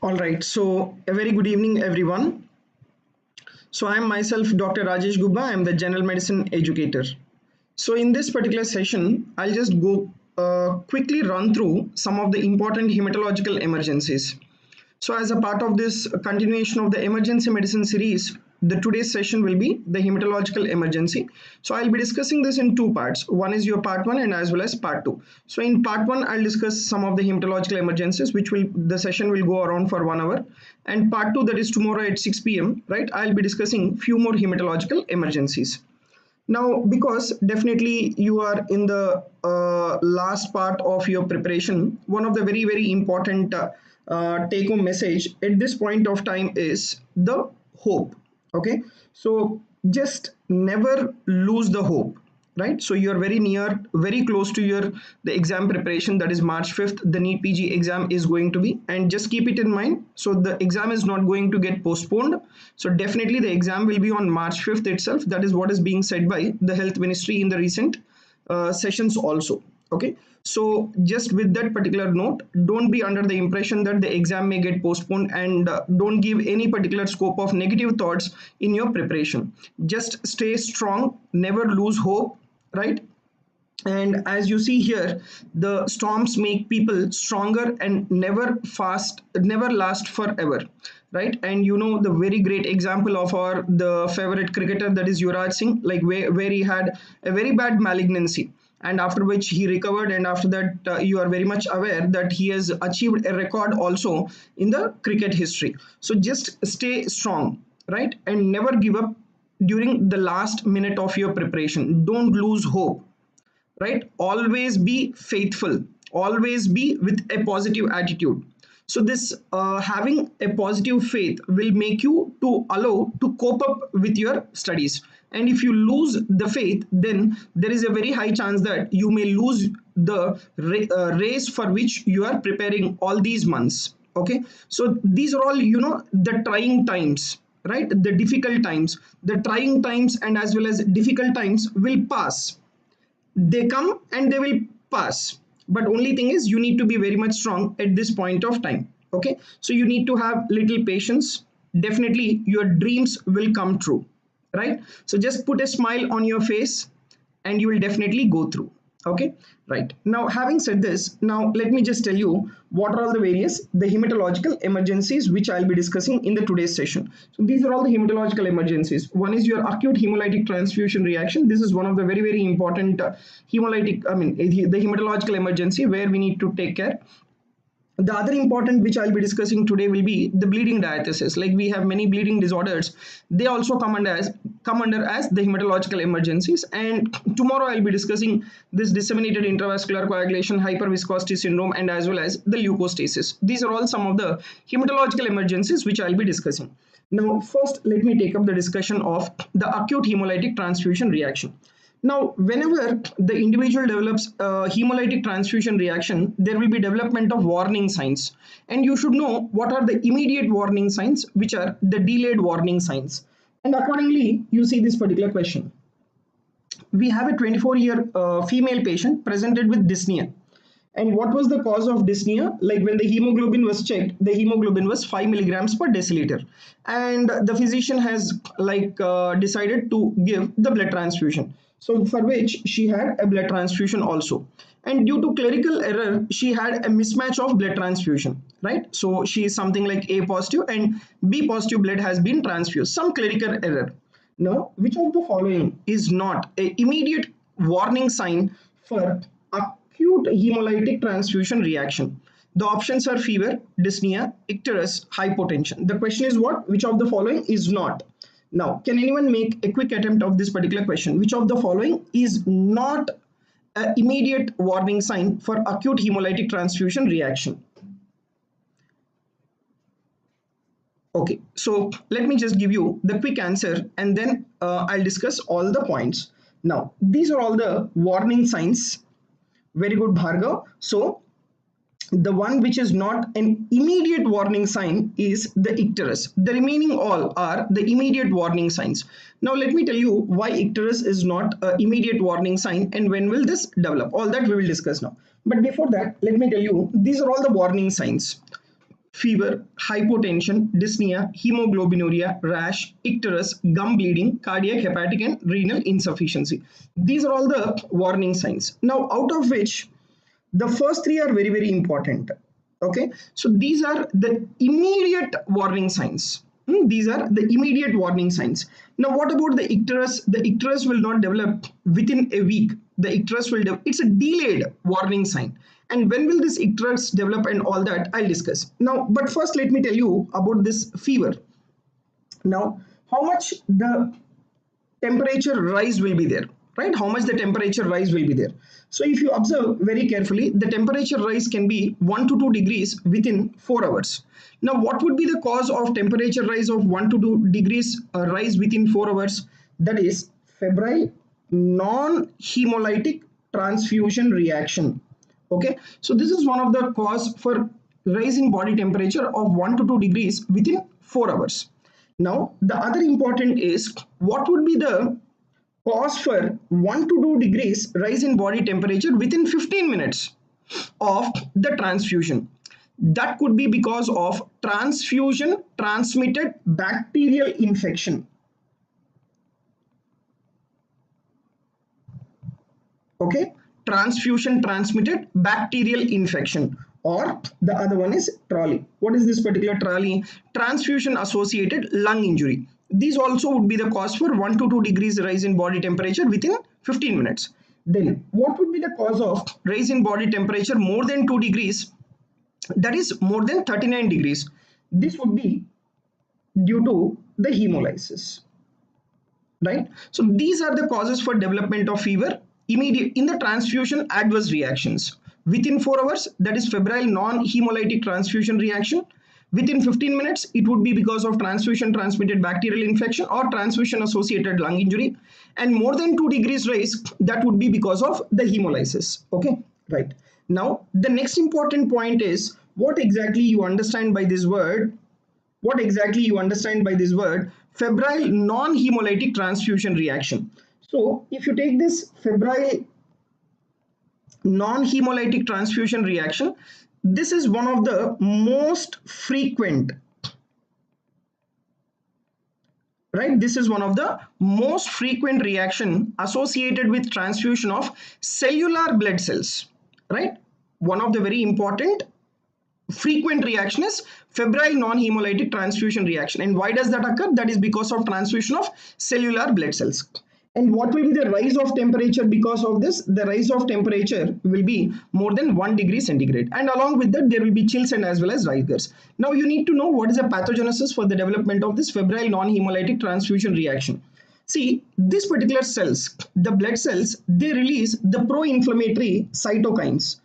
All right, so a very good evening, everyone. So, I am myself Dr. Rajesh Gubba. I am the general medicine educator. So, in this particular session, I'll just go quickly run through some of the important hematological emergencies. So, as a part of this continuation of the emergency medicine series, the today's session will be the hematological emergency. So, I'll be discussing this in two parts. One is your part one and as well as part two. So, in part one, I'll discuss some of the hematological emergencies, which will the session will go around for 1 hour. And part two, that is tomorrow at 6 p.m. Right? I'll be discussing few more hematological emergencies. Now, because definitely you are in the last part of your preparation, one of the very important take home message at this point of time is the hope. Okay, so just never lose the hope, right? So you are very near, very close to your the exam preparation, that is March 5th the NEET PG exam is going to be, and just keep it in mind. So the exam is not going to get postponed, so definitely the exam will be on March 5th itself. That is what is being said by the health ministry in the recent sessions also. Okay, so just with that particular note, don't be under the impression that the exam may get postponed, and don't give any particular scope of negative thoughts in your preparation. Just stay strong, never lose hope, right? And as you see here, the storms make people stronger and never last forever, right? And you know the very great example of our the favorite cricketer, that is Yuvraj Singh, like where he had a very bad malignancy, and after which he recovered, and after that you are very much aware that he has achieved a record also in the cricket history. So just stay strong, right? And never give up during the last minute of your preparation. Don't lose hope, right? Always be faithful, always be with a positive attitude. So this having a positive faith will make you to allow to cope up with your studies. And if you lose the faith, then there is a very high chance that you may lose the race for which you are preparing all these months. Okay, so these are all, you know, the trying times, right? The difficult times, the trying times and as well as difficult times will pass. They come and they will pass, but only thing is you need to be very much strong at this point of time. Okay, so you need to have little patience. Definitely your dreams will come true, right? So just put a smile on your face and you will definitely go through. Okay, right. Now, having said this, now let me just tell you what are all the various the hematological emergencies which I'll be discussing in the today's session. So these are all the hematological emergencies. One is your acute hemolytic transfusion reaction. This is one of the very important hemolytic, I mean the hematological emergency where we need to take care. The other important which I'll be discussing today will be the bleeding diathesis. Like we have many bleeding disorders, they also come under as the hematological emergencies. And tomorrow I'll be discussing this disseminated intravascular coagulation, hyperviscosity syndrome, and as well as the leukostasis. These are all some of the hematological emergencies which I'll be discussing. Now first let me take up the discussion of the acute hemolytic transfusion reaction. Now, whenever the individual develops a hemolytic transfusion reaction, there will be development of warning signs. And you should know what are the immediate warning signs, which are the delayed warning signs. And accordingly, you see this particular question. We have a 24-year female patient presented with dyspnea. And what was the cause of dyspnea? Like when the hemoglobin was checked, the hemoglobin was 5 milligrams per deciliter. And the physician has decided to give the blood transfusion. So for which she had a blood transfusion also. And due to clerical error, she had a mismatch of blood transfusion, right? So she is something like A positive and B positive blood has been transfused. Some clerical error. Now, which of the following is not an immediate warning sign for acute hemolytic transfusion reaction? The options are fever, dyspnea, icterus, hypotension. The question is what? Which of the following is not? Now, can anyone make a quick attempt of this particular question? Which of the following is not an immediate warning sign for acute hemolytic transfusion reaction? Okay, so let me just give you the quick answer and then I'll discuss all the points. Now, these are all the warning signs. Very good, Bhargav. So, the one which is not an immediate warning sign is the icterus. The remaining all are the immediate warning signs. Now let me tell you why icterus is not an immediate warning sign and when will this develop. All that we will discuss now. But before that, let me tell you, these are all the warning signs. fever, hypotension, dyspnea, hemoglobinuria, rash, icterus, gum bleeding, cardiac, hepatic, and renal insufficiency. These are all the warning signs. Now, out of which the first three are very, very important. Okay, so these are the immediate warning signs. These are the immediate warning signs. Now, what about the icterus? The icterus will not develop within a week. The icterus will develop. It's a delayed warning sign. And when will this icterus develop and all that, I'll discuss. Now, but first let me tell you about this fever. Now, how much the temperature rise will be there, right? How much the temperature rise will be there. So if you observe very carefully, the temperature rise can be 1 to 2 degrees within 4 hours. Now, what would be the cause of temperature rise of 1 to 2 degrees rise within 4 hours? That is febrile non-hemolytic transfusion reaction. Okay, so this is one of the cause for rise in body temperature of 1 to 2 degrees within 4 hours. Now, the other important is what would be the cause for 1 to 2 degrees rise in body temperature within 15 minutes of the transfusion. That could be because of transfusion transmitted bacterial infection. Okay, transfusion transmitted bacterial infection, or the other one is TRALI. What is this particular TRALI? Transfusion associated lung injury. These also would be the cause for 1 to 2 degrees rise in body temperature within 15 minutes. Then what would be the cause of rise in body temperature more than 2 degrees, that is more than 39 degrees? This would be due to the hemolysis, right? So these are the causes for development of fever immediate in the transfusion adverse reactions within 4 hours, that is febrile non-hemolytic transfusion reaction. Within 15 minutes, it would be because of transfusion transmitted bacterial infection or transfusion associated lung injury, and more than 2 degrees rise, that would be because of the hemolysis. Okay, right. Now the next important point is what exactly you understand by this word. What exactly you understand by this word febrile non-hemolytic transfusion reaction. So if you take this febrile non-hemolytic transfusion reaction, this is one of the most frequent, right? This is one of the most frequent reaction associated with transfusion of cellular blood cells, right? One of the very important frequent reaction is febrile non-hemolytic transfusion reaction. And why does that occur? That is because of transfusion of cellular blood cells. And what will be the rise of temperature because of this? The rise of temperature will be more than 1 degree centigrade. And along with that, there will be chills and as well as rigors. Now you need to know what is the pathogenesis for the development of this febrile non-hemolytic transfusion reaction. See, these particular cells, the blood cells, they release the pro-inflammatory cytokines.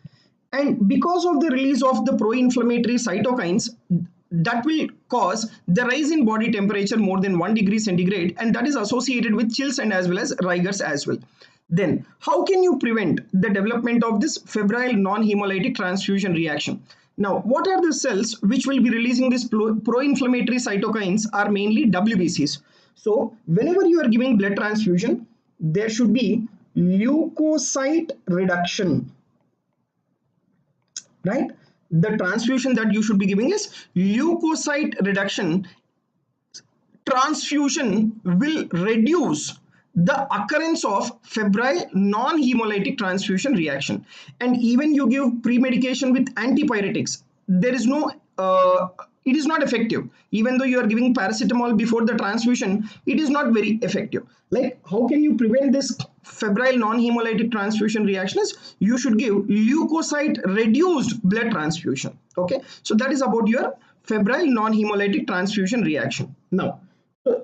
And because of the release of the pro-inflammatory cytokines, that will cause the rise in body temperature more than 1 degree centigrade, and that is associated with chills and as well as rigors as well. Then how can you prevent the development of this febrile non-hemolytic transfusion reaction? Now, what are the cells which will be releasing this pro-inflammatory cytokines are mainly WBCs. So whenever you are giving blood transfusion, there should be leukocyte reduction, right? The transfusion that you should be giving is leukocyte reduction. Transfusion will reduce the occurrence of febrile non-hemolytic transfusion reaction. And even you give pre-medication with antipyretics, there is no it is not effective. Even though you are giving paracetamol before the transfusion, it is not very effective. Like, how can you prevent this febrile non-hemolytic transfusion reactions? You should give leukocyte reduced blood transfusion. Okay, so that is about your febrile non-hemolytic transfusion reaction. Now,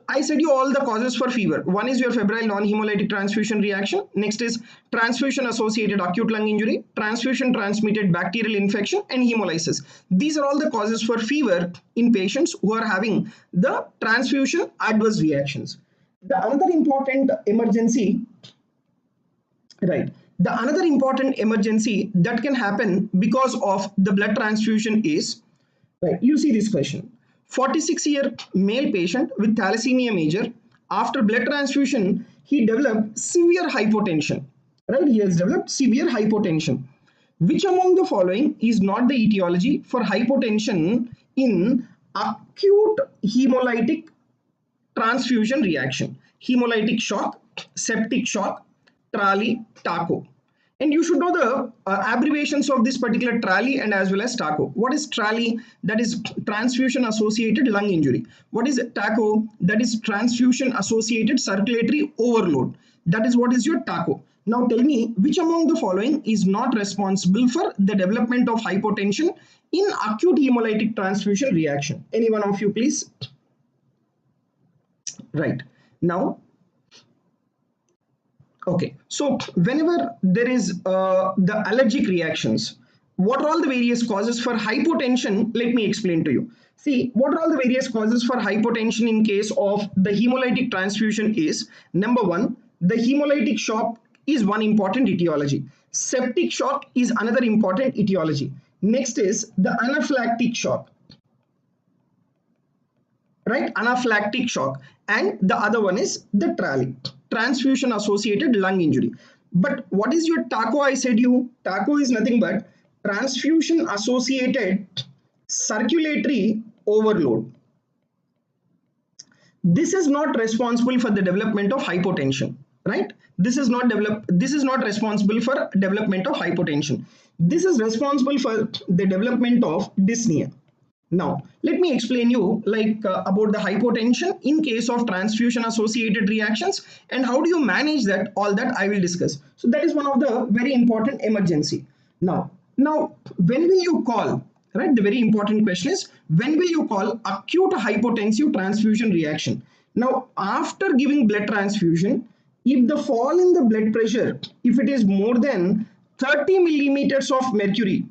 I said you all the causes for fever. One is your febrile non-hemolytic transfusion reaction. Next is transfusion associated acute lung injury, transfusion transmitted bacterial infection, and hemolysis. These are all the causes for fever in patients who are having the transfusion adverse reactions. The another important emergency, right? The another important emergency that can happen because of the blood transfusion is, right? You see this question. 46-year male patient with thalassemia major, after blood transfusion, he developed severe hypotension, right? He has developed severe hypotension. Which among the following is not the etiology for hypotension in acute hemolytic transfusion reaction. Hemolytic shock, septic shock, TRALI, TACO. And you should know the abbreviations of this particular TRALI and as well as TACO. What is TRALI? That is transfusion associated lung injury. What is TACO? That is transfusion associated circulatory overload. That is what is your TACO. Now tell me, which among the following is not responsible for the development of hypotension in acute hemolytic transfusion reaction? Any one of you, please. Right. Now, okay, so whenever there is the allergic reactions, what are all the various causes for hypotension? Let me explain to you. See, what are all the various causes for hypotension in case of the hemolytic transfusion is, number one, the hemolytic shock is one important etiology. Septic shock is another important etiology. Next is the anaphylactic shock. Right, anaphylactic shock, and the other one is the TRALI, transfusion associated lung injury. But what is your TACO? I said you, TACO is nothing but transfusion associated circulatory overload. This is not responsible for the development of hypotension, right? This is not responsible for development of hypotension. This is responsible for the development of dyspnea. Now, let me explain you about the hypotension in case of transfusion associated reactions and how do you manage that, all that I will discuss. So that is one of the very important emergency. Now, when will you call, right? The very important question is, when will you call acute hypotensive transfusion reaction? Now, after giving blood transfusion, if the fall in the blood pressure, if it is more than 30 millimeters of mercury,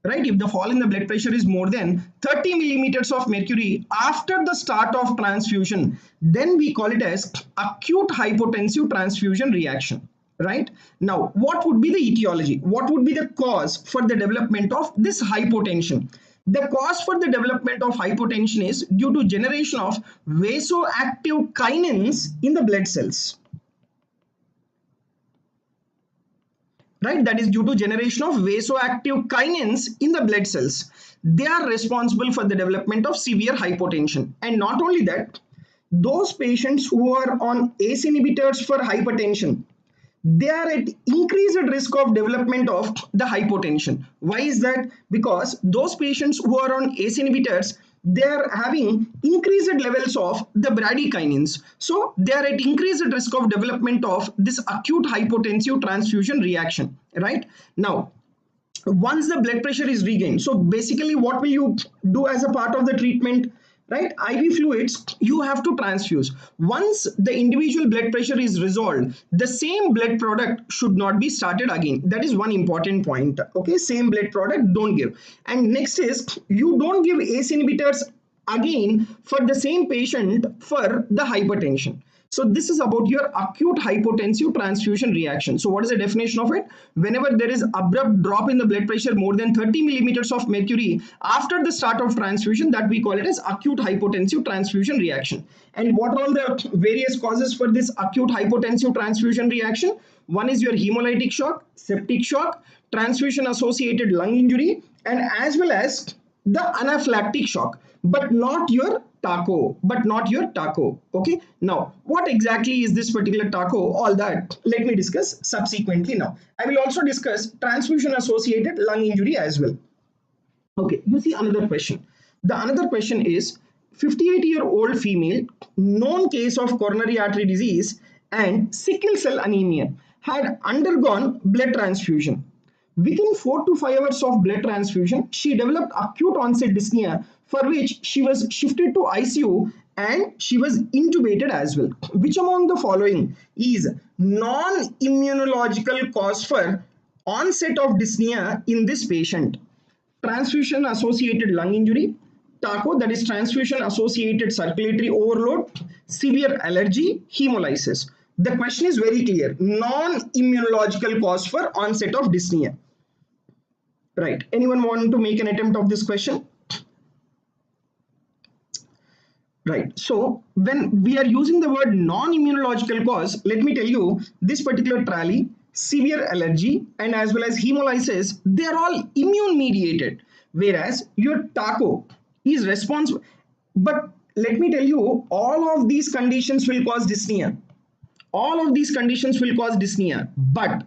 right, if the fall in the blood pressure is more than 30 millimeters of mercury after the start of transfusion, then we call it as acute hypotensive transfusion reaction. Right, now what would be the etiology? What would be the cause for the development of this hypotension? The cause for the development of hypotension is due to generation of vasoactive kinins in the blood cells. Right, that is due to generation of vasoactive kinins in the blood cells. They are responsible for the development of severe hypotension. And not only that, those patients who are on ACE inhibitors for hypertension, they are at increased risk of development of the hypotension. Why is that? Because those patients who are on ACE inhibitors, they are having increased levels of the bradykinins. So they are at increased risk of development of this acute hypotensive transfusion reaction. Right? Now, once the blood pressure is regained, so basically what will you do as a part of the treatment? Right, IV fluids you have to transfuse. Once the individual blood pressure is resolved, the same blood product should not be started again. That is one important point. Okay, same blood product don't give. And next is, you don't give ACE inhibitors again for the same patient for the hypertension. So this is about your acute hypotensive transfusion reaction. So what is the definition of it? Whenever there is abrupt drop in the blood pressure more than 30 millimeters of mercury after the start of transfusion, that we call it as acute hypotensive transfusion reaction. And what are all the various causes for this acute hypotensive transfusion reaction? One is your hemolytic shock, septic shock, transfusion associated lung injury, and as well as the anaphylactic shock, but not your TACO, okay. Now what exactly is this particular TACO? All that let me discuss subsequently. Now I will also discuss transfusion associated lung injury as well. Okay, you see another question. The another question is, 58-year-old female, known case of coronary artery disease and sickle cell anemia, had undergone blood transfusion. Within 4 to 5 hours of blood transfusion, she developed acute onset dyspnea, for which she was shifted to ICU and she was intubated as well. Which among the following is non-immunological cause for onset of dyspnea in this patient? Transfusion associated lung injury, TACO, that is transfusion associated circulatory overload, severe allergy, hemolysis. The question is very clear, non-immunological cause for onset of dyspnea. Right, anyone want to make an attempt of this question? Right, so when we are using the word non-immunological cause, let me tell you, this particular TRALI, severe allergy and as well as hemolysis, they are all immune mediated, whereas your TACO, is responsible. But let me tell you, all of these conditions will cause dyspnea. All of these conditions will cause dyspnea, but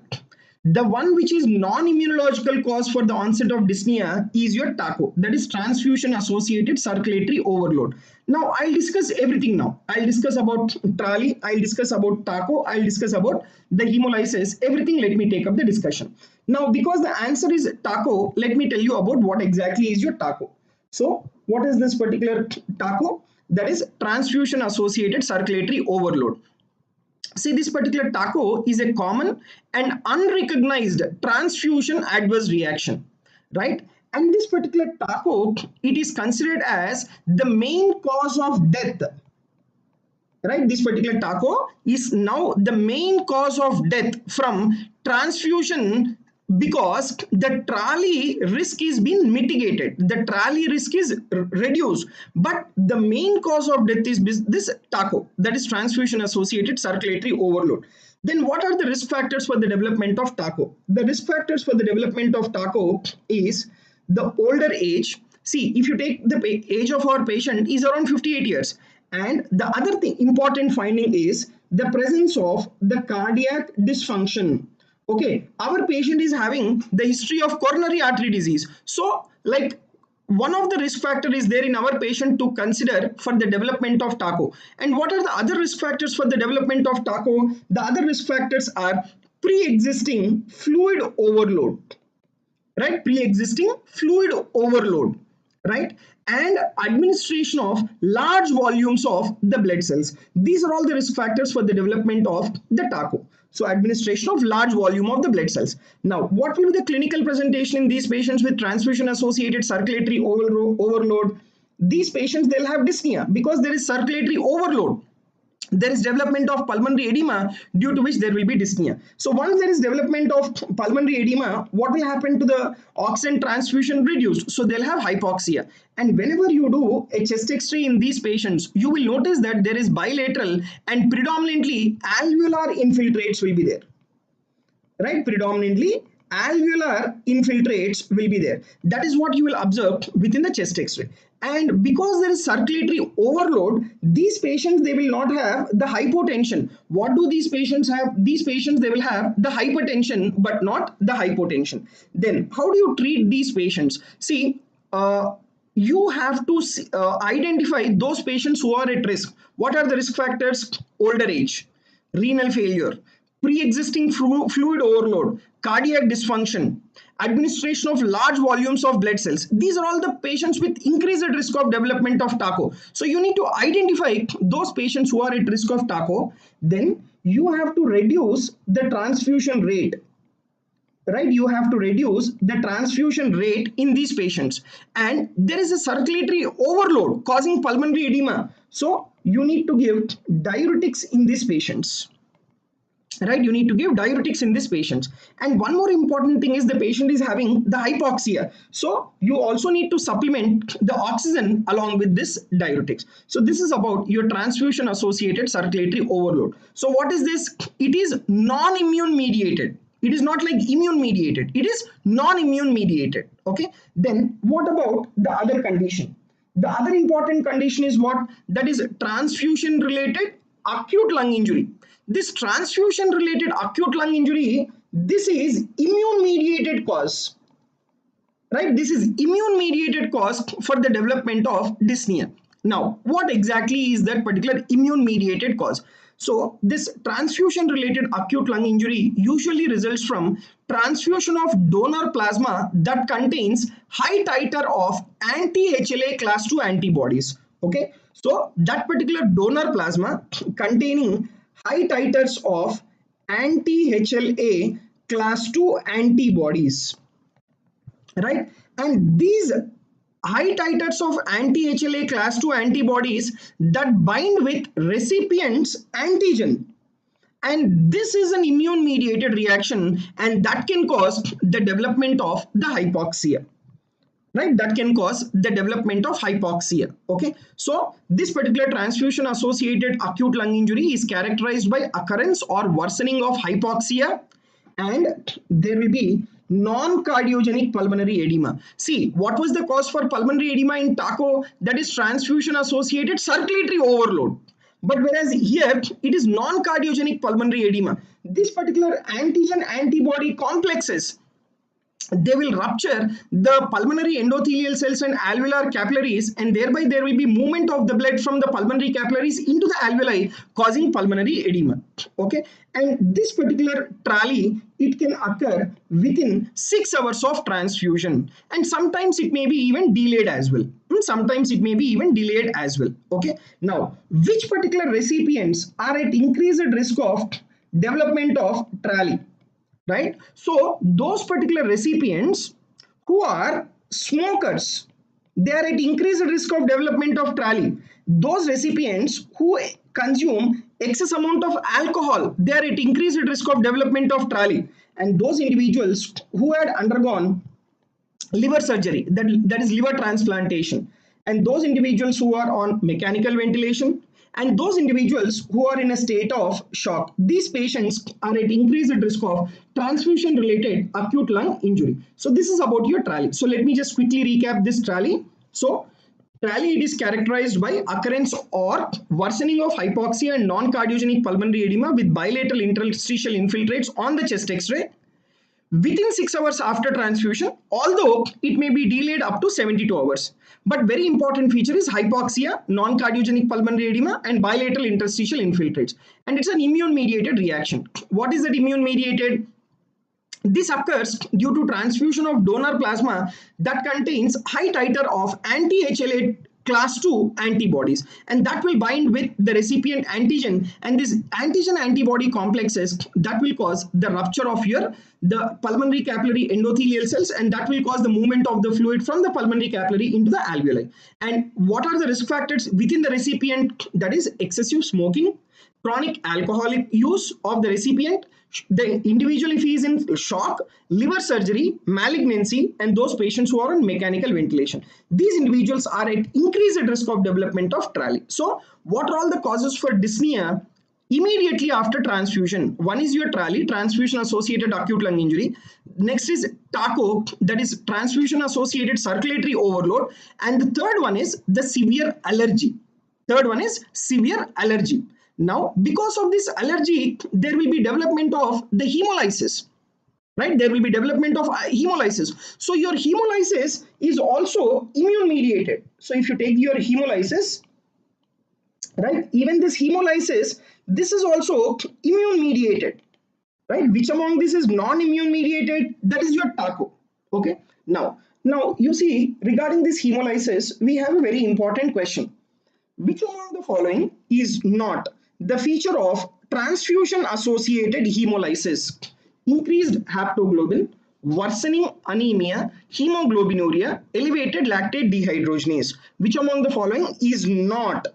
the one which is non-immunological cause for the onset of dyspnea is your TACO, that is transfusion associated circulatory overload. Now I'll discuss everything. Now I'll discuss about TRALI, I'll discuss about TACO, I'll discuss about the hemolysis, everything. Let me take up the discussion. Now because the answer is TACO, let me tell you about what exactly is your TACO. So what is this particular TACO? That is transfusion associated circulatory overload. See, this particular TACO is a common and unrecognized transfusion adverse reaction, right? And this particular TACO, it is considered as the main cause of death, right? This particular TACO is now the main cause of death from transfusion, because the TRALI risk is being mitigated, the TRALI risk is reduced, but the main cause of death is this TACO, that is transfusion associated circulatory overload. Then what are the risk factors for the development of TACO? The risk factors for the development of TACO is the older age. See, if you take the age of our patient is around 58 years, and the other thing important finding is the presence of the cardiac dysfunction. Okay, our patient is having the history of coronary artery disease. So like one of the risk factor is there in our patient to consider for the development of TACO. And what are the other risk factors for the development of TACO? The other risk factors are pre-existing fluid overload, right? Pre-existing fluid overload, right? And administration of large volumes of the blood cells. These are all the risk factors for the development of the TACO. So administration of large volume of the blood cells. Now, what will be the clinical presentation in these patients with transfusion associated circulatory overload? These patients, they'll have dyspnea because there is circulatory overload. There is development of pulmonary edema, due to which there will be dyspnea. So once there is development of pulmonary edema, what will happen to the oxygen transfusion? Reduced. So they'll have hypoxia. And whenever you do a chest X-ray in these patients, you will notice that there is bilateral and predominantly alveolar infiltrates will be there, right? Predominantly alveolar infiltrates will be there. That is what you will observe within the chest X-ray. And because there is circulatory overload, these patients, they will not have the hypotension. What do these patients have? These patients, they will have the hypertension but not the hypotension. Then how do you treat these patients? See, you have to identify those patients who are at risk. What are the risk factors? Older age, renal failure, pre-existing fluid overload, cardiac dysfunction, administration of large volumes of blood cells. These are all the patients with increased risk of development of TACO. So you need to identify those patients who are at risk of TACO. Then you have to reduce the transfusion rate, right? You have to reduce the transfusion rate in these patients. And there is a circulatory overload causing pulmonary edema. So you need to give diuretics in these patients. Right, you need to give diuretics in these patients. And one more important thing is the patient is having the hypoxia. So you also need to supplement the oxygen along with this diuretics. So this is about your transfusion associated circulatory overload. So what is this? It is non-immune mediated. It is not like immune mediated. It is non-immune mediated. Okay. Then what about the other condition? The other important condition is what? That is transfusion related acute lung injury. This transfusion related acute lung injury, this is immune mediated cause, right? This is immune mediated cause for the development of dyspnea. Now, what exactly is that particular immune mediated cause? So this transfusion related acute lung injury usually results from transfusion of donor plasma that contains high titer of anti-HLA class 2 antibodies. Okay, so that particular donor plasma containing high titers of anti-HLA class 2 antibodies, right? And these high titers of anti-HLA class 2 antibodies that bind with recipient's antigen. And this is an immune mediated reaction, and that can cause the development of the hypoxia. Right, that can cause the development of hypoxia. Okay, so this particular transfusion associated acute lung injury is characterized by occurrence or worsening of hypoxia, and there will be non-cardiogenic pulmonary edema. See, what was the cause for pulmonary edema in TACO? That is transfusion associated circulatory overload. But whereas here it is non-cardiogenic pulmonary edema. This particular antigen antibody complexes, they will rupture the pulmonary endothelial cells and alveolar capillaries, and thereby there will be movement of the blood from the pulmonary capillaries into the alveoli, causing pulmonary edema. Okay, and this particular TRALI, it can occur within 6 hours of transfusion, and sometimes it may be even delayed as well. Sometimes it may be even delayed as well. Okay, now which particular recipients are at increased risk of development of TRALI? Right, so those particular recipients who are smokers, they are at increased risk of development of TRALI. Those recipients who consume excess amount of alcohol, they are at increased risk of development of TRALI. And those individuals who had undergone liver surgery, that is liver transplantation, and those individuals who are on mechanical ventilation, and those individuals who are in a state of shock, these patients are at increased risk of transfusion related acute lung injury. So this is about your TRALI. So let me just quickly recap this TRALI. So TRALI, it is characterized by occurrence or worsening of hypoxia and non-cardiogenic pulmonary edema with bilateral interstitial infiltrates on the chest X-ray within 6 hours after transfusion, although it may be delayed up to 72 hours. But very important feature is hypoxia, non-cardiogenic pulmonary edema, and bilateral interstitial infiltrates. And it's an immune-mediated reaction. What is that immune-mediated? This occurs due to transfusion of donor plasma that contains high titer of anti-HLA class 2 antibodies, and that will bind with the recipient antigen, and this antigen antibody complexes, that will cause the rupture of the pulmonary capillary endothelial cells, and that will cause the movement of the fluid from the pulmonary capillary into the alveoli. And what are the risk factors within the recipient? That is excessive smoking, chronic alcoholic use of the recipient, the individual if he is in shock, liver surgery, malignancy, and those patients who are on mechanical ventilation. These individuals are at increased risk of development of TRALI. So what are all the causes for dyspnea immediately after transfusion? One is your TRALI, transfusion associated acute lung injury. Next is TACO, that is transfusion associated circulatory overload. And the third one is the severe allergy. Third one is severe allergy. Now, because of this allergy, there will be development of the hemolysis, right? There will be development of hemolysis. So your hemolysis is also immune mediated. So if you take your hemolysis, right, even this hemolysis, this is also immune mediated, right? Which among this is non-immune mediated? That is your TACO. Okay. Now you see, regarding this hemolysis, we have a very important question. Which among the following is not the feature of transfusion associated hemolysis? Increased haptoglobin, worsening anemia, hemoglobinuria, elevated lactate dehydrogenase. Which among the following is not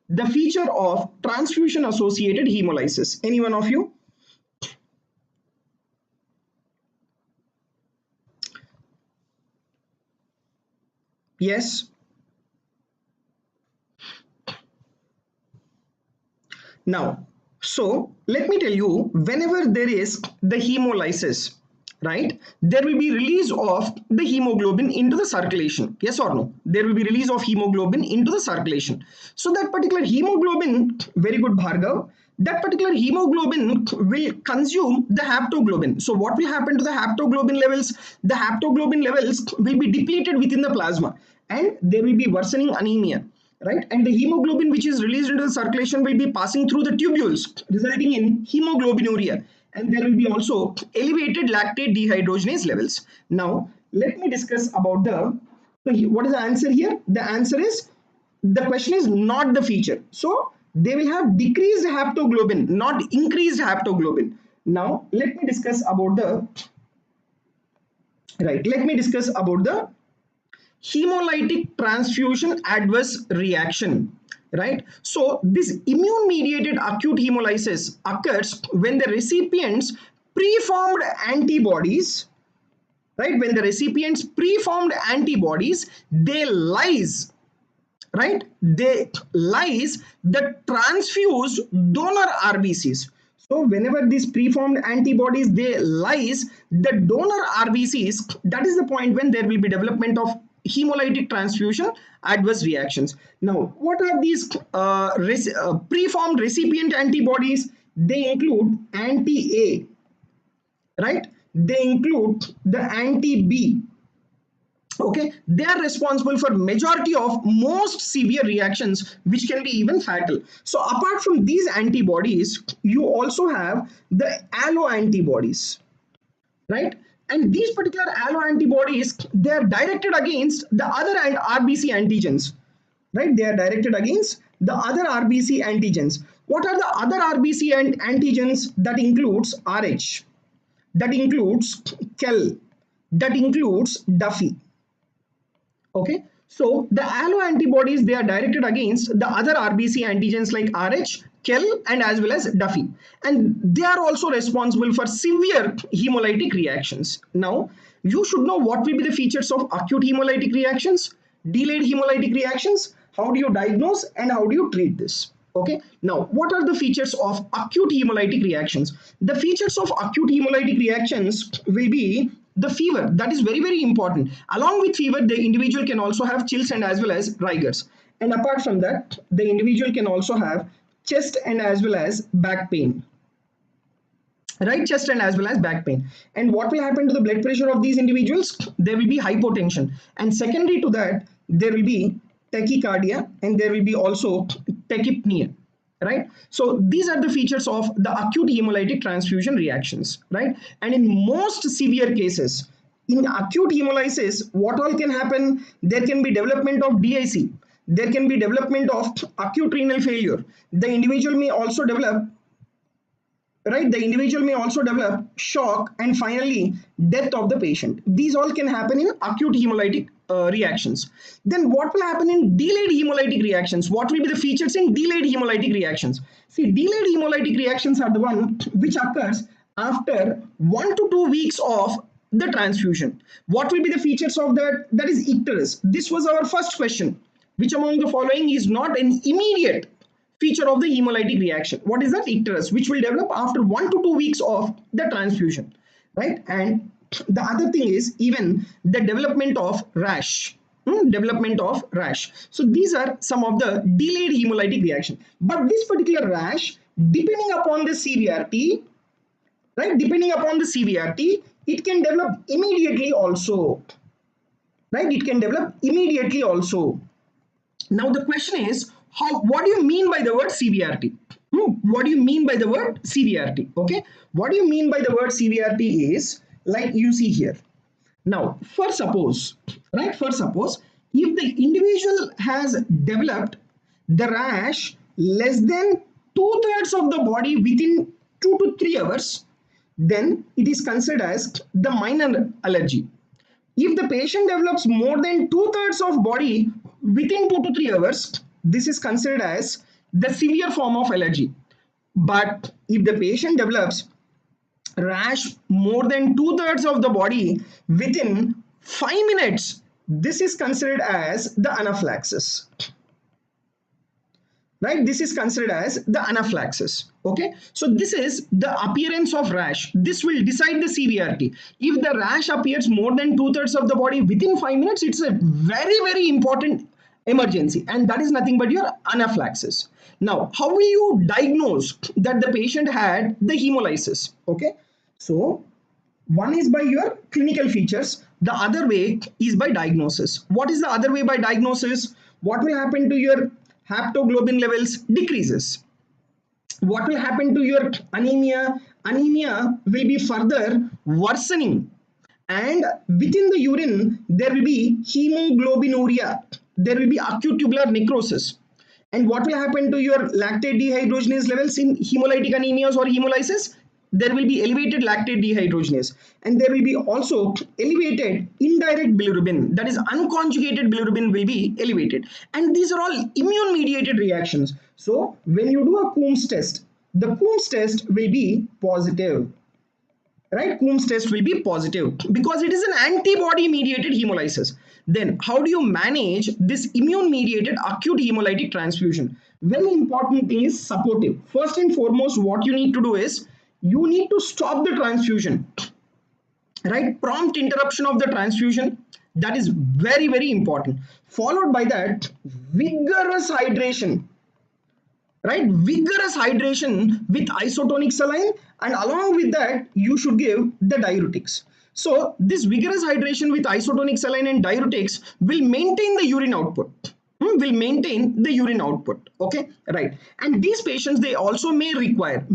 the feature of transfusion associated hemolysis? Any one of you? Yes. Now, so let me tell you, whenever there is the hemolysis, right, there will be release of the hemoglobin into the circulation. Yes or no? There will be release of hemoglobin into the circulation. So that particular hemoglobin, very good Bhargav, that particular hemoglobin will consume the haptoglobin. So what will happen to the haptoglobin levels? The haptoglobin levels will be depleted within the plasma, and there will be worsening anemia. Right, and the hemoglobin which is released into the circulation will be passing through the tubules, resulting in hemoglobinuria, and there will be also elevated lactate dehydrogenase levels. Now let me discuss about what is the answer here? The answer is, the question is not the feature. So they will have decreased haptoglobin, not increased haptoglobin. Now let me discuss about the hemolytic transfusion adverse reaction, right? So this immune mediated acute hemolysis occurs when the recipient's preformed antibodies, right, when the recipient's preformed antibodies, they lyse, right, they lyse the transfused donor RBCs. So whenever these preformed antibodies they lyse the donor RBCs, that is the point when there will be development of hemolytic transfusion adverse reactions. Now, what are these preformed recipient antibodies? They include anti-A, right? They include the anti-B. Okay, they are responsible for majority of most severe reactions which can be even fatal. So apart from these antibodies, you also have the allo antibodies, right? And these particular allo antibodies, they are directed against the other RBC antigens, right? They are directed against the other RBC antigens. What are the other RBC antigens? That includes RH, that includes KEL, that includes Duffy. Okay, so the allo antibodies, they are directed against the other RBC antigens like RH, KEL, and as well as Duffy, and they are also responsible for severe hemolytic reactions. Now, you should know what will be the features of acute hemolytic reactions, delayed hemolytic reactions, how do you diagnose, and how do you treat this. Okay, now what are the features of acute hemolytic reactions? The features of acute hemolytic reactions will be the fever. That is very important. Along with fever, the individual can also have chills and as well as rigors, and apart from that the individual can also have chest and as well as back pain, right? Chest and as well as back pain. And what will happen to the blood pressure of these individuals? There will be hypotension, and secondary to that there will be tachycardia, and there will be also tachypnea, right? So these are the features of the acute hemolytic transfusion reactions, right? And in most severe cases, in acute hemolysis, what all can happen? There can be development of DIC, there can be development of acute renal failure, the individual may also develop, right, the individual may also develop shock, and finally death of the patient. These all can happen in acute hemolytic reactions. Then what will happen in delayed hemolytic reactions? What will be the features in delayed hemolytic reactions? See, delayed hemolytic reactions are the one which occurs after 1 to 2 weeks of the transfusion. What will be the features of that? That is icterus. This was our first question. Which among the following is not an immediate feature of the hemolytic reaction? What is that? Icterus, which will develop after 1 to 2 weeks of the transfusion, right? And the other thing is even the development of rash. Development of rash. So these are some of the delayed hemolytic reaction. But this particular rash, depending upon the severity, right? Depending upon the severity, it can develop immediately also, right? It can develop immediately also. Now the question is, what do you mean by the word severity? What do you mean by the word severity? Okay, what do you mean by the word severity is like you see here. Now, for suppose, right, for suppose if the individual has developed the rash less than 2/3 of the body within 2 to 3 hours, then it is considered as the minor allergy. If the patient develops more than 2/3 of body within 2 to 3 hours, this is considered as the severe form of allergy. But if the patient develops rash more than 2/3 of the body within 5 minutes, this is considered as the anaphylaxis, right? This is considered as the anaphylaxis. Okay, so this is the appearance of rash. This will decide the severity. If the rash appears more than 2/3 of the body within 5 minutes, it's a very important emergency, and that is nothing but your anaphylaxis. Now, how will you diagnose that the patient had the hemolysis? Okay, so one is by your clinical features, the other way is by diagnosis. What is the other way by diagnosis? What will happen to your haptoglobin levels? Decreases. What will happen to your anemia? Anemia will be further worsening, and within the urine there will be hemoglobinuria, there will be acute tubular necrosis. And what will happen to your lactate dehydrogenase levels in hemolytic anemias or hemolysis? There will be elevated lactate dehydrogenase, and there will be also elevated indirect bilirubin, that is unconjugated bilirubin will be elevated, and these are all immune mediated reactions. So when you do a Coombs test, the Coombs test will be positive. right? Coombs test will be positive because it is an antibody mediated hemolysis. Then how do you manage this immune mediated acute hemolytic transfusion? Very important thing is supportive. First and foremost, what you need to do is you need to stop the transfusion, right? Prompt interruption of the transfusion, that is very, very important. Followed by that, vigorous hydration, right? Vigorous hydration with isotonic saline, and along with that you should give the diuretics. So this vigorous hydration with isotonic saline and diuretics will maintain the urine output, will maintain the urine output. Okay, right? And these patients, they also may require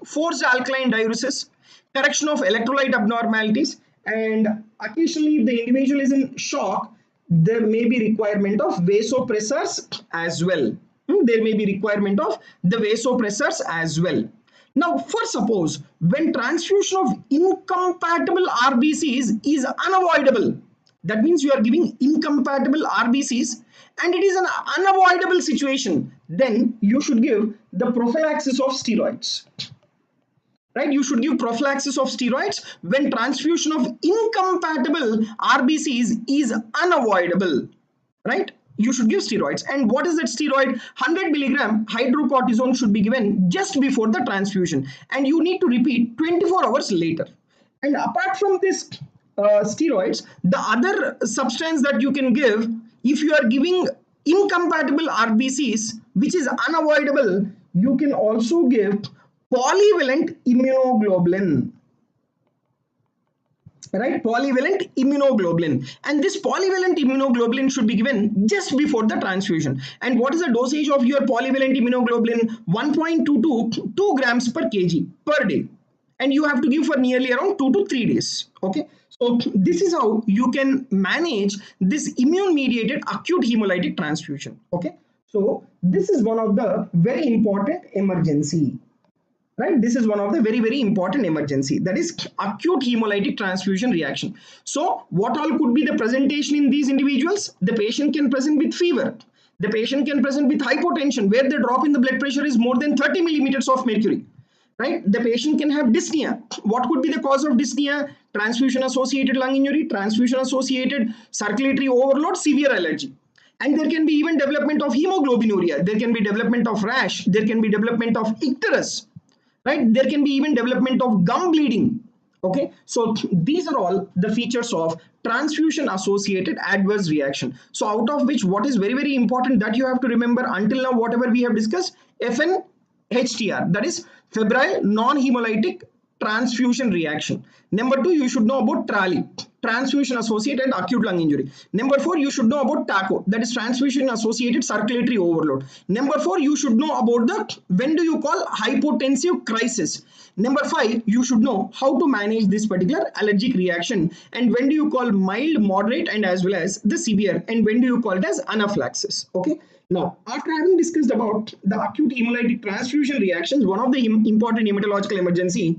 forced alkaline diuresis, correction of electrolyte abnormalities, and occasionally if the individual is in shock, there may be requirement of vasopressors as well. There may be requirement of the vasopressors as well. Now, for suppose when transfusion of incompatible RBCs is unavoidable, that means you are giving incompatible RBCs and it is an unavoidable situation, then you should give the prophylaxis of steroids. Right, you should give prophylaxis of steroids when transfusion of incompatible RBCs is unavoidable. Right, you should give steroids. And what is that steroid? 100 milligram hydrocortisone should be given just before the transfusion, and you need to repeat 24 hours later. And apart from this steroids, the other substance that you can give if you are giving incompatible RBCs which is unavoidable, you can also give polyvalent immunoglobulin, right? Polyvalent immunoglobulin, and this polyvalent immunoglobulin should be given just before the transfusion. And what is the dosage of your polyvalent immunoglobulin? 1.2 to 2 grams per kg per day, and you have to give for nearly around 2 to 3 days. Okay, so this is how you can manage this immune mediated acute hemolytic transfusion. Okay, so this is one of the very important emergency, right? This is one of the very, very important emergency, that is acute hemolytic transfusion reaction. So what all could be the presentation in these individuals? The patient can present with fever, the patient can present with hypotension where the drop in the blood pressure is more than 30 millimeters of mercury, right? The patient can have dyspnea. What could be the cause of dyspnea? Transfusion associated lung injury, transfusion associated circulatory overload, severe allergy. And there can be even development of hemoglobinuria, there can be development of rash, there can be development of icterus, right? There can be even development of gum bleeding. Okay, so these are all the features of transfusion associated adverse reaction. So out of which, what is very, very important that you have to remember until now, whatever we have discussed, FNHTR, that is febrile non-hemolytic transfusion reaction. Number 2, you should know about TRALI, transfusion associated acute lung injury. Number 4, you should know about TACO, that is transfusion associated circulatory overload. Number 4, you should know about the when do you call hypotensive crisis. Number 5, you should know how to manage this particular allergic reaction, and when do you call mild, moderate, and as well as the severe, and when do you call it as anaphylaxis. Okay, now after having discussed about the acute hemolytic transfusion reactions, one of the important hematological emergency,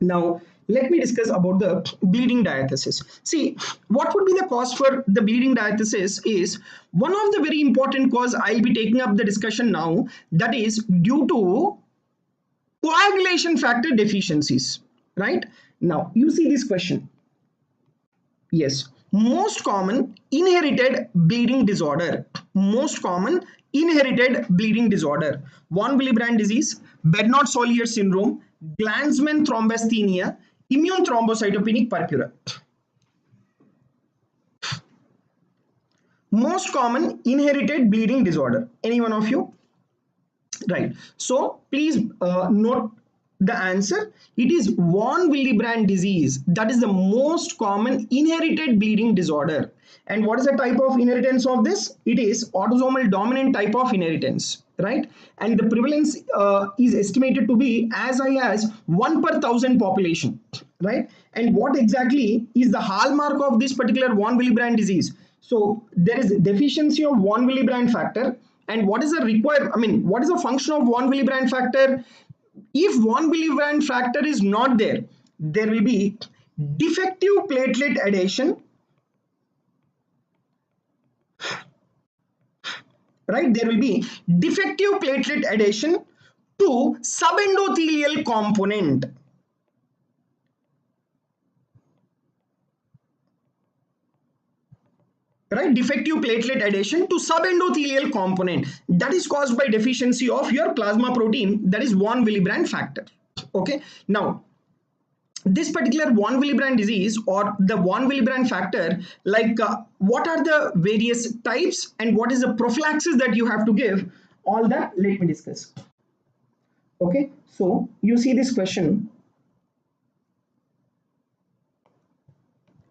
now let me discuss about the bleeding diathesis. See, what would be the cause for the bleeding diathesis is one of the very important cause I'll be taking up the discussion now, that is due to coagulation factor deficiencies, right? Now you see this question. Yes, most common inherited bleeding disorder, most common inherited bleeding disorder: von Willebrand disease, Bernard-Solier syndrome, Glanzmann thrombasthenia, immune thrombocytopenic purpura. Most common inherited bleeding disorder. Any one of you? Right. So please note the answer. It is von Willebrand disease. That is the most common inherited bleeding disorder. And what is the type of inheritance of this? It is autosomal dominant type of inheritance, right? And the prevalence is estimated to be as high as 1 per 1,000 population, right? And what exactly is the hallmark of this particular von Willebrand disease? So there is deficiency of von Willebrand factor. And what is the what is the function of von Willebrand factor? If von Willebrand factor is not there, there will be defective platelet adhesion, right? There will be defective platelet adhesion to subendothelial component. right? Defective platelet adhesion to subendothelial component that is caused by deficiency of your plasma protein, that is von Willebrand factor. Okay, now this particular von Willebrand disease or the von Willebrand factor, like what are the various types and what is the prophylaxis that you have to give, all that let me discuss. Okay, so you see this question,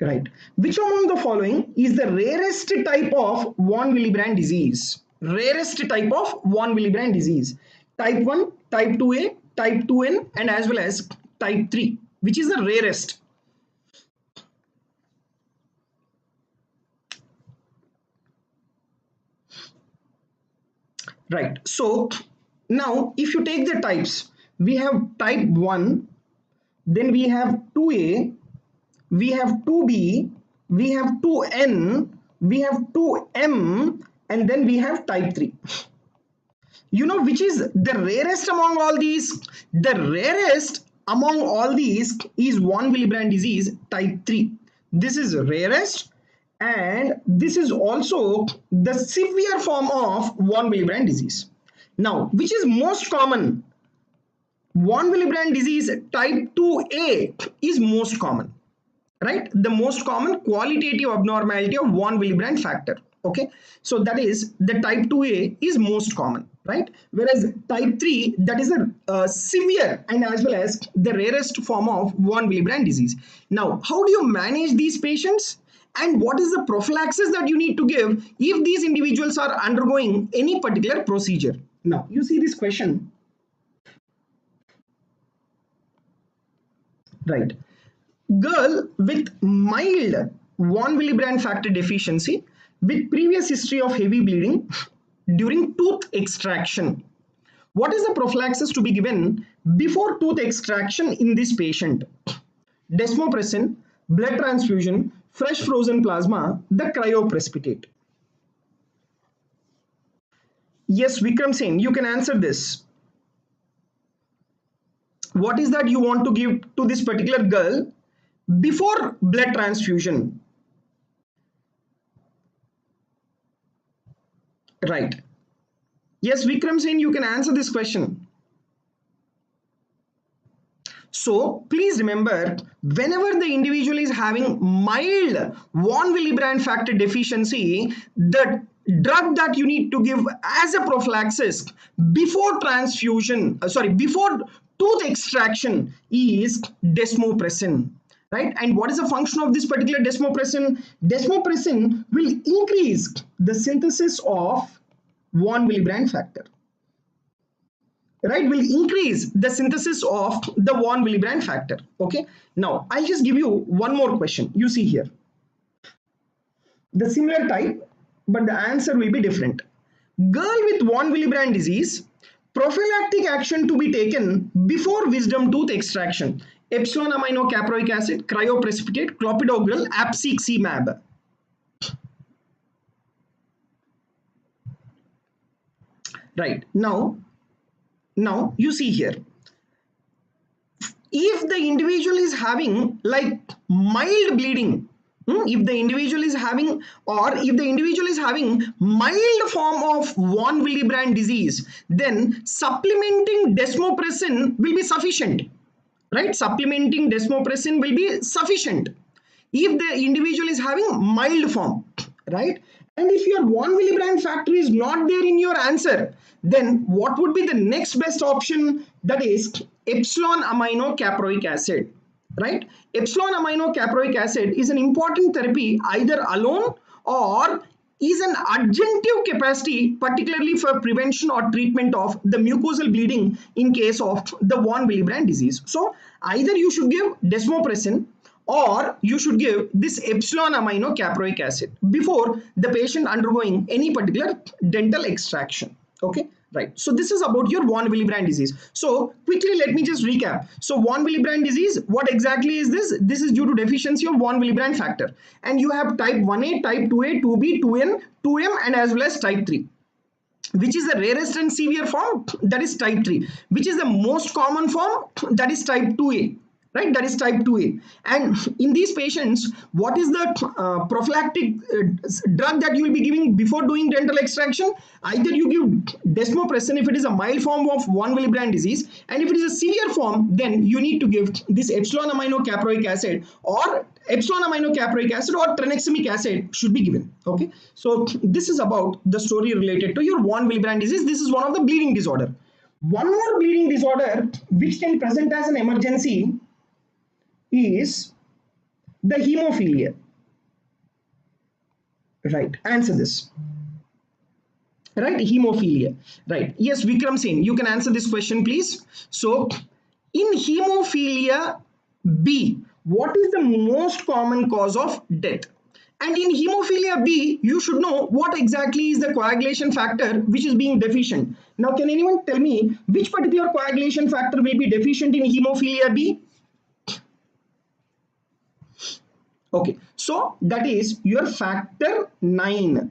right? Which among the following is the rarest type of von Willebrand disease? Rarest type of von Willebrand disease. Type 1, type 2A, type 2N and as well as type 3. Which is the rarest? Right. So now if you take the types, we have type 1, then we have 2A, we have 2B, we have 2N, we have 2M, and then we have type 3. You know which is the rarest among all these? The rarest among all these is von Willebrand disease type 3. This is rarest and this is also the severe form of von Willebrand disease. Now, which is most common? Von Willebrand disease type 2A is most common, right? The most common qualitative abnormality of von Willebrand factor. Okay, so that is the type 2A is most common, right? Whereas type 3, that is a severe and as well as the rarest form of von Willebrand disease. Now, how do you manage these patients? And what is the prophylaxis that you need to give if these individuals are undergoing any particular procedure? Now, you see this question, right? Girl with mild von Willebrand factor deficiency with previous history of heavy bleeding during tooth extraction. What is the prophylaxis to be given before tooth extraction in this patient? Desmopressin, blood transfusion, fresh frozen plasma, the cryoprecipitate. Yes, Vikram Singh, you can answer this. What is that you want to give to this particular girl before blood transfusion? Right. Yes, Vikram Singh, you can answer this question. So please remember, whenever the individual is having mild von Willebrand factor deficiency, the drug that you need to give as a prophylaxis before transfusion, before tooth extraction is desmopressin. Right? And what is the function of this particular desmopressin? Desmopressin will increase the synthesis of von Willebrand factor. Right? Will increase the synthesis of the von Willebrand factor. Okay. Now, I'll just give you one more question. You see here. The similar type, but the answer will be different. Girl with von Willebrand disease, prophylactic action to be taken before wisdom tooth extraction. Epsilon amino caproic acid, cryoprecipitate, clopidogrel, apiximab. Right. Now you see here, if the individual is having like mild bleeding, if the individual is having mild form of von Willebrand disease, then supplementing desmopressin will be sufficient. Right? Supplementing desmopressin will be sufficient if the individual is having mild form, right? And if your von Willebrand factor is not there in your answer, then what would be the next best option? That is epsilon amino caproic acid, right? Epsilon amino caproic acid is an important therapy either alone or is an adjunctive capacity, particularly for prevention or treatment of the mucosal bleeding in case of the von Willebrand disease. So either you should give desmopressin or you should give this epsilon amino caproic acid before the patient undergoing any particular dental extraction. Okay, right. So this is about your von Willebrand disease. So quickly, let me just recap. So von Willebrand disease, what exactly is this? This is due to deficiency of von Willebrand factor. And you have type 1A, type 2A, 2B, 2N, 2M and as well as type 3. Which is the rarest and severe form? That is type 3. Which is the most common form? That is type 2A. right? That is type 2A. And in these patients, what is the prophylactic drug that you will be giving before doing dental extraction? Either you give desmopressin if it is a mild form of 1 Willebrand disease, and if it is a severe form, then you need to give this epsilon aminocaproic acid, or epsilon aminocaproic acid or tranexamic acid should be given. Okay, so this is about the story related to your 1 Willebrand disease. This is one of the bleeding disorder. One more bleeding disorder which can present as an emergency is the hemophilia. Right, answer this. Right, hemophilia. Right, yes, Vikram Singh, you can answer this question, please. So, in hemophilia B, what is the most common cause of death? And in hemophilia B, you should know what exactly is the coagulation factor which is being deficient. Now, can anyone tell me which particular coagulation factor will be deficient in hemophilia B? Okay, so that is your factor 9.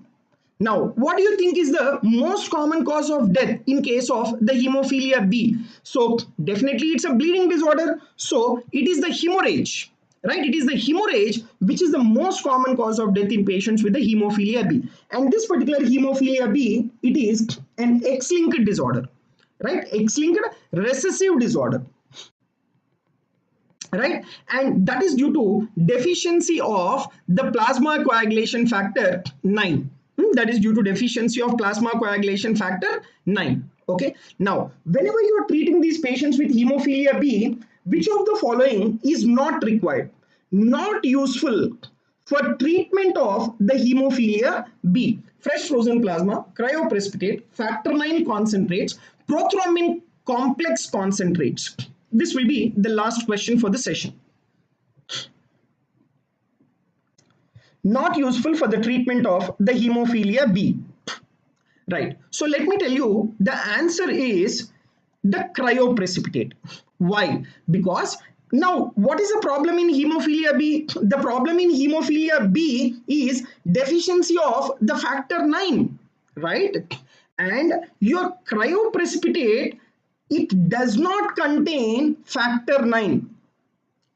Now, what do you think is the most common cause of death in case of the hemophilia B? So, definitely it's a bleeding disorder. So, it is the hemorrhage, right? It is the hemorrhage which is the most common cause of death in patients with the hemophilia B. And this particular hemophilia B, it is an X-linked disorder, right? X-linked recessive disorder. Right, and that is due to deficiency of the plasma coagulation factor 9. That is due to deficiency of plasma coagulation factor 9. Okay, now whenever you are treating these patients with hemophilia B, which of the following is not required, not useful for treatment of the hemophilia B? Fresh frozen plasma, cryoprecipitate, factor 9 concentrates, prothrombin complex concentrates. This will be the last question for the session. Not useful for the treatment of the hemophilia B. Right. So let me tell you, the answer is the cryoprecipitate. Why? Because now what is the problem in hemophilia B? The problem in hemophilia B is deficiency of the factor 9, right? And your cryoprecipitate, it does not contain factor 9.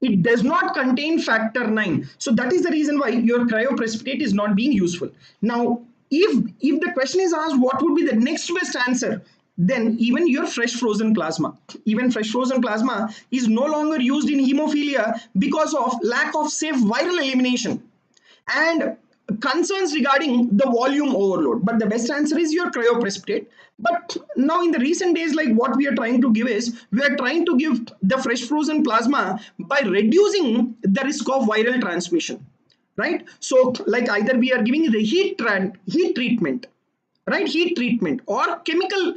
It does not contain factor 9. So that is the reason why your cryoprecipitate is not being useful. Now, if the question is asked what would be the next best answer, then even your fresh frozen plasma. Even fresh frozen plasma is no longer used in hemophilia because of lack of safe viral elimination and concerns regarding the volume overload. But the best answer is your cryoprecipitate. But now in the recent days, like what we are trying to give is, we are trying to give the fresh frozen plasma by reducing the risk of viral transmission, right? So like either we are giving the heat treatment, right? Heat treatment or chemical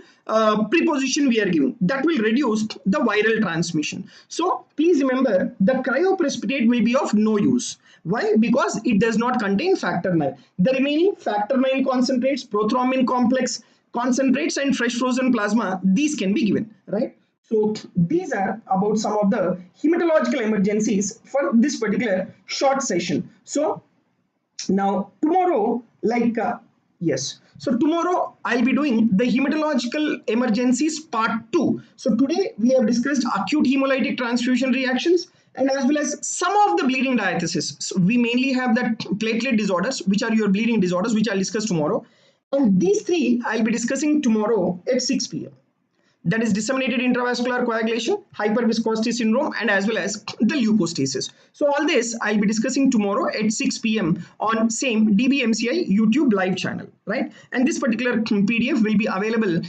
preposition we are giving, that will reduce the viral transmission. So please remember, the cryoprecipitate will be of no use. Why? Because it does not contain factor 9. The remaining factor 9 concentrates, prothrombin complex concentrates and fresh frozen plasma, these can be given, right? So these are about some of the hematological emergencies for this particular short session. So now tomorrow, yes, so tomorrow I'll be doing the hematological emergencies part 2. So today we have discussed acute hemolytic transfusion reactions and as well as some of the bleeding diathesis. So we mainly have that platelet disorders, which are your bleeding disorders, which I'll discuss tomorrow. And these three I'll be discussing tomorrow at 6 p.m. That is disseminated intravascular coagulation, hyperviscosity syndrome, and as well as the leukostasis. So all this I'll be discussing tomorrow at 6 p.m. on same DBMCI YouTube live channel, right? And this particular PDF will be available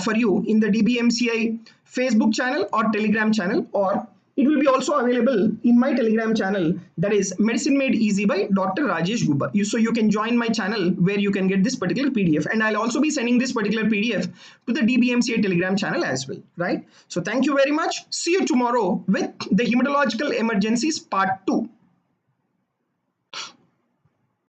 for you in the DBMCI Facebook channel or Telegram channel, or it will be also available in my Telegram channel, that is Medicine Made Easy by Dr. Rajesh Gubba. So you can join my channel where you can get this particular PDF, and I'll also be sending this particular PDF to the DBMCA Telegram channel as well, right? So thank you very much. See you tomorrow with the Hematological Emergencies Part 2.